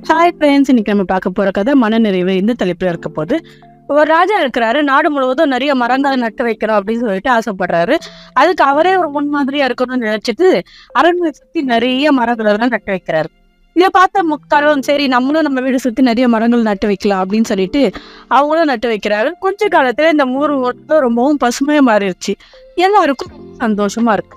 Hi friends, இன்னைக்கு நம்ம பார்க்க போற கதை மனநிறைவு இந்த தலைப்புல இருக்க போது. ஒரு ராஜா இருக்கிறாரு, நாடு முழுவதும் நிறைய மரங்களை நட்டு வைக்கணும் அப்படின்னு சொல்லிட்டு ஆசைப்படுறாரு. அதுக்கு அவரே ஒரு முன்மாதிரியா இருக்கணும்னு நினைச்சிட்டு அரண்மனை சுத்தி நிறைய மரங்கள் எல்லாம் நட்டு வைக்கிறாரு. இதை பார்த்த முக்தாரும் சரி நம்மளும் நம்ம வீடு சுத்தி நிறைய மரங்கள் நட்டு வைக்கலாம் அப்படின்னு சொல்லிட்டு அவங்களும் நட்டு வைக்கிறாரு. கொஞ்ச காலத்துல இந்த ஊர் ரொம்பவும் பசுமையா மாறிடுச்சு. எல்லாருக்கும் சந்தோஷமா இருக்கு.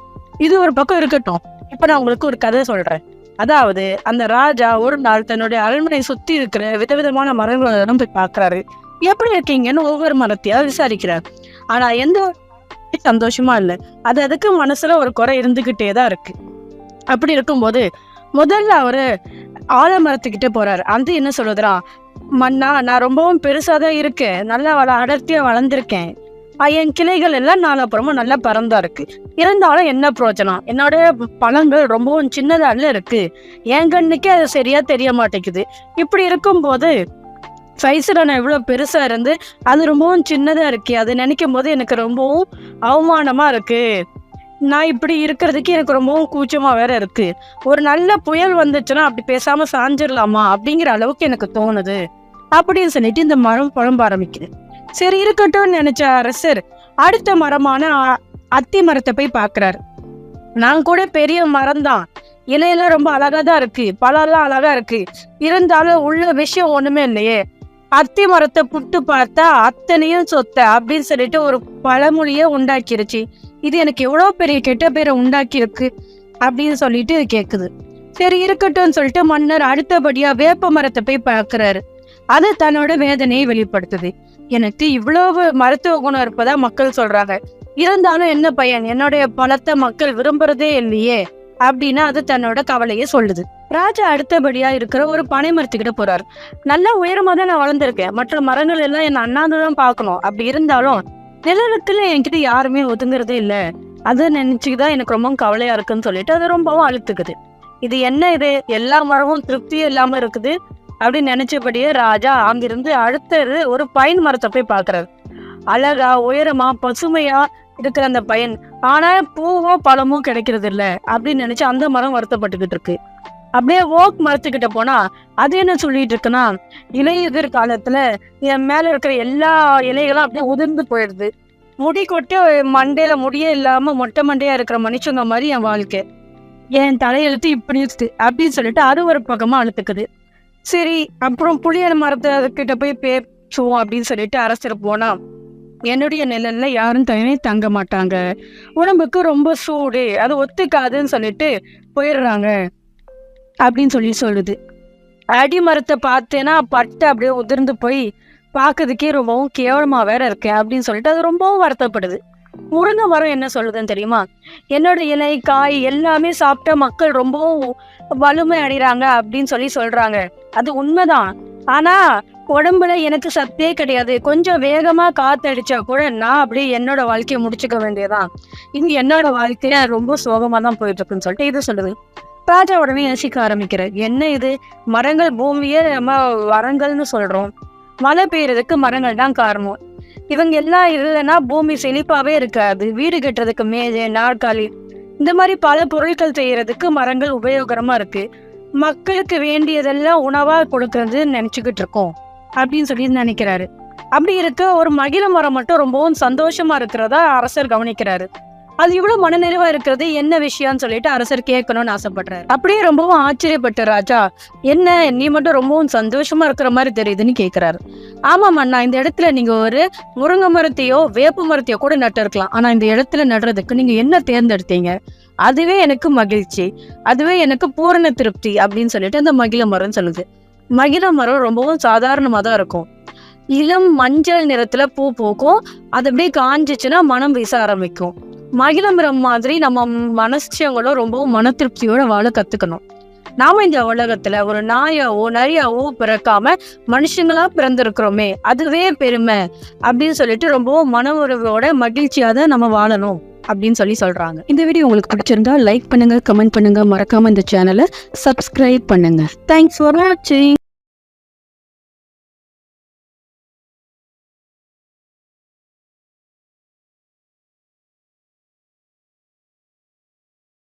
இது ஒரு பக்கம் இருக்கட்டும், இப்ப நான் உங்களுக்கு ஒரு கதை சொல்றேன். அதாவது அந்த ராஜா ஒரு நாள் தன்னுடைய அரண்மனை சுத்தி இருக்கிற விதவிதமான மரங்களெல்லாம் போய் பாக்குறாரு. எப்படி இருக்கீங்கன்னு ஒவ்வொரு மரத்தையா விசாரிக்கிறார். ஆனா எந்த ஒரு சந்தோஷமா இல்லை. அதுக்கு மனசுல ஒரு குறை இருந்துகிட்டே தான் இருக்கு. அப்படி இருக்கும்போது முதல்ல அவரு ஆலமரத்துக்கிட்ட போறாரு. அந்த என்ன சொல்லுதுரா, மன்னா நான் ரொம்பவும் பெருசாதான் இருக்கேன், நல்லா அடர்த்தியா வளர்ந்துருக்கேன், என் கிளைகள் எல்லாம் நாலப்புறமும் நல்லா பறந்தா இருக்கு. இருந்தாலும் என்ன பிரயோஜனம், என்னோட பழங்கள் ரொம்பவும் சின்னதால இருக்கு, என் கண்ணுக்கே அது சரியா தெரிய மாட்டேங்குது. இப்படி இருக்கும்போது சைஸ்ல நான் இவ்வளவு பெருசா இருந்து அது ரொம்பவும் சின்னதா இருக்கு, அது நினைக்கும் போது எனக்கு ரொம்பவும் அவமானமா இருக்கு. நான் இப்படி இருக்கிறதுக்கு எனக்கு ரொம்பவும் கூச்சமா வேற இருக்கு. ஒரு நல்ல புயல் வந்துச்சுன்னா அப்படி பேசாம சாஞ்சிடலாமா அப்படிங்கிற அளவுக்கு எனக்கு தோணுது அப்படின்னு சொல்லிட்டு இந்த மரம் புலம்ப ஆரம்பிக்குது. சரி இருக்கட்டும் நினைச்ச அரசர் அடுத்த மரமான அத்தி மரத்தை போய் பாக்குறாரு. நான் கூட பெரிய மரம் தான், இலையெல்லாம் ரொம்ப அழகா தான் இருக்கு, பழம்லாம் அழகா இருக்கு, இருந்தாலும் உள்ள விஷயம் ஒண்ணுமே இல்லையே. அத்தி மரத்தை புட்டு பார்த்தா அத்தனையும் சொத்த அப்படின்னு சொல்லிட்டு ஒரு பழமொழியே உண்டாக்கிருச்சு. இது எனக்கு எவ்வளவு பெரிய கெட்ட பேரை உண்டாக்கி இருக்கு அப்படின்னு சொல்லிட்டு கேக்குது. சரி இருக்கட்டும் சொல்லிட்டு மன்னர் அடுத்தபடியா வேப்ப மரத்தை போய் பார்க்கிறாரு. அது தன்னோட வேதனையை வெளிப்படுத்துது. எனக்கு இவ்வளவு மருத்துவ குணம் இருப்பதா மக்கள் சொல்றாங்க, இருந்தாலும் என்ன பயன், என்னுடைய பழத்தை மக்கள் விரும்புறதே இல்லையே அப்படின்னு அது தன்னோட கவலையை சொல்லுது. ராஜா அடுத்தபடியா இருக்கிற ஒரு பனை மரத்துக்கிட்ட போறாரு. நல்லா உயரமா தான் நான் வளர்ந்துருக்கேன், மற்ற மரங்கள் எல்லாம் என்ன அண்ணாந்துதான் பார்க்கணும், அப்படி இருந்தாலும் நிழலுக்குள்ள என்கிட்ட யாருமே ஒதுங்குறதே இல்லை, அதை நினைச்சுதான் எனக்கு ரொம்ப கவலையா இருக்குன்னு சொல்லிட்டு அது ரொம்பவும் அழுத்துக்குது. இது என்ன, இது எல்லா மரமும் திருப்தியும் இல்லாம இருக்குது அப்படின்னு நினைச்சபடியே ராஜா அங்கிருந்து அடுத்தது ஒரு பைன் மரத்தை போய் பாக்குறாரு. அழகா உயரமா பசுமையா இருக்கிற அந்த பையன், ஆனா பூவும் பழமும் கிடைக்கிறது இல்ல அப்படின்னு நினைச்சு அந்த மரம் வருத்தப்பட்டுக்கிட்டு இருக்கு. அப்படியே ஓக் மரத்துக்கிட்ட போனா அது என்ன சொல்லிட்டு இருக்குன்னா, இலையுதிர் காலத்துல என் மேல இருக்கிற எல்லா இலைகளும் அப்படியே உதிர்ந்து போயிடுது, முடி கொட்டி மண்டையில முடியே இல்லாம மொட்டை மண்டையா இருக்கிற மனுஷங்க மாதிரி என் வாழ்க்கை, என் தலையெழுத்து இப்படி இருக்கு அப்படின்னு சொல்லிட்டு அது ஒரு பக்கமா அழுத்துக்குது. சரி அப்புறம் புளிய மரத்தை கிட்ட போய் பேசுவோம் அப்படின்னு சொல்லிட்டு அரசர் போனா, என்னுடைய நிழல்ல யாரும் தங்க மாட்டாங்க, உடம்புக்கு ரொம்ப சூடு, அது ஒத்துக்காதுன்னு சொல்லிட்டு போயிடுறாங்க அப்படின்னு சொல்லுது. அடி மரத்தை பார்த்தேன்னா பட்டு அப்படியே உதிர்ந்து போய் பார்க்கறதுக்கே ரொம்பவும் கேவலமா வேற இருக்கேன் அப்படின்னு சொல்லிட்டு அது ரொம்பவும் வருத்தப்படுது. முருங்கை மரம் என்ன சொல்லுதுன்னு தெரியுமா, என்னோட இலை காய் எல்லாமே சாப்பிட்டா மக்கள் ரொம்பவும் வலிமை அடைகிறாங்க அப்படின்னு சொல்றாங்க. அது உண்மைதான், ஆனா உடம்புல எனக்கு சத்தே கிடையாது, கொஞ்சம் வேகமா காத்தடிச்சா கூட நான் அப்படியே என்னோட வாழ்க்கையை முடிச்சுக்க வேண்டியதான், இது என்னோட வாழ்க்கைய ரொம்ப சோகமா தான் போயிட்டு இருக்குன்னு சொல்லிட்டு இது சொல்லுது. ராஜா உடனே யோசிக்க ஆரம்பிக்கிற, என்ன இது, மரங்கள் பூமியே நம்ம வரங்கள்னு சொல்றோம், மழை பெய்யறதுக்கு மரங்கள் தான் காரணம், இவங்க எல்லாம் இல்லைன்னா பூமி செழிப்பாவே இருக்காது, வீடு கட்டுறதுக்கு மேஜை நாற்காலி இந்த மாதிரி பல பொருட்கள் செய்யறதுக்கு மரங்கள் உபயோகரமா இருக்கு, மக்களுக்கு வேண்டியதெல்லாம் உணவா கொடுக்கறதுன்னு நினைச்சுக்கிட்டு இருக்கோம் அப்படின்னு சொல்லி நினைக்கிறாரு. அப்படி இருக்க ஒரு மகிழ மரம் மட்டும் ரொம்பவும் சந்தோஷமா இருக்கிறதா அரசர் கவனிக்கிறாரு. அது இவ்வளவு மனநிறைவா இருக்கிறது என்ன விஷயம்னு சொல்லிட்டு அரசர் கேட்கணும்னு ஆசைப்படுறாரு. அப்படியே ரொம்பவும் ஆச்சரியப்பட்ட ராஜா, என்ன நீ மட்டும் ரொம்பவும் சந்தோஷமா இருக்கிற மாதிரி தெரியுதுன்னு கேட்கிறாரு. ஆமாம் அண்ணா, இந்த இடத்துல நீங்க ஒரு முருங்கை மரத்தையோ வேப்ப மரத்தையோ கூட நட்டு இருக்கலாம், ஆனா இந்த இடத்துல நடுறதுக்கு நீங்க என்ன தேர்ந்தெடுத்தீங்க, அதுவே எனக்கு மகிழ்ச்சி, அதுவே எனக்கு பூரண திருப்தி அப்படின்னு சொல்லிட்டு அந்த மகிழ மரம் சொல்லுது. மகிழ மரம் ரொம்பவும் சாதாரணமா தான் இருக்கும், இளம் மஞ்சள் நிறத்துல பூ பூக்கும், அது அப்படியே காஞ்சிச்சுன்னா மனம் வீச ஆரம்பிக்கும். மகிழ மரம் மாதிரி நம்ம மனுஷங்களும் ரொம்பவும் மன திருப்தியோட வாழ கத்துக்கணும். நாம இந்த உலகத்துல ஒரு நாயாவோ நரியாவோ பிறக்காம மனுஷங்களா பிறந்திருக்கிறோமே, அதுவே பெருமை அப்படின்னு சொல்லிட்டு ரொம்பவும் மன உறவோட மகிழ்ச்சியாக நம்ம வாழணும் அப்படின்னு சொல்றாங்க. இந்த வீடியோ உங்களுக்கு பிடிச்சிருந்தா லைக் பண்ணுங்க, கமெண்ட் பண்ணுங்க, மறக்காம இந்த சேனலை சப்ஸ்கிரைப் பண்ணுங்க. தேங்க்ஸ் ஃபார் வாட்சிங்.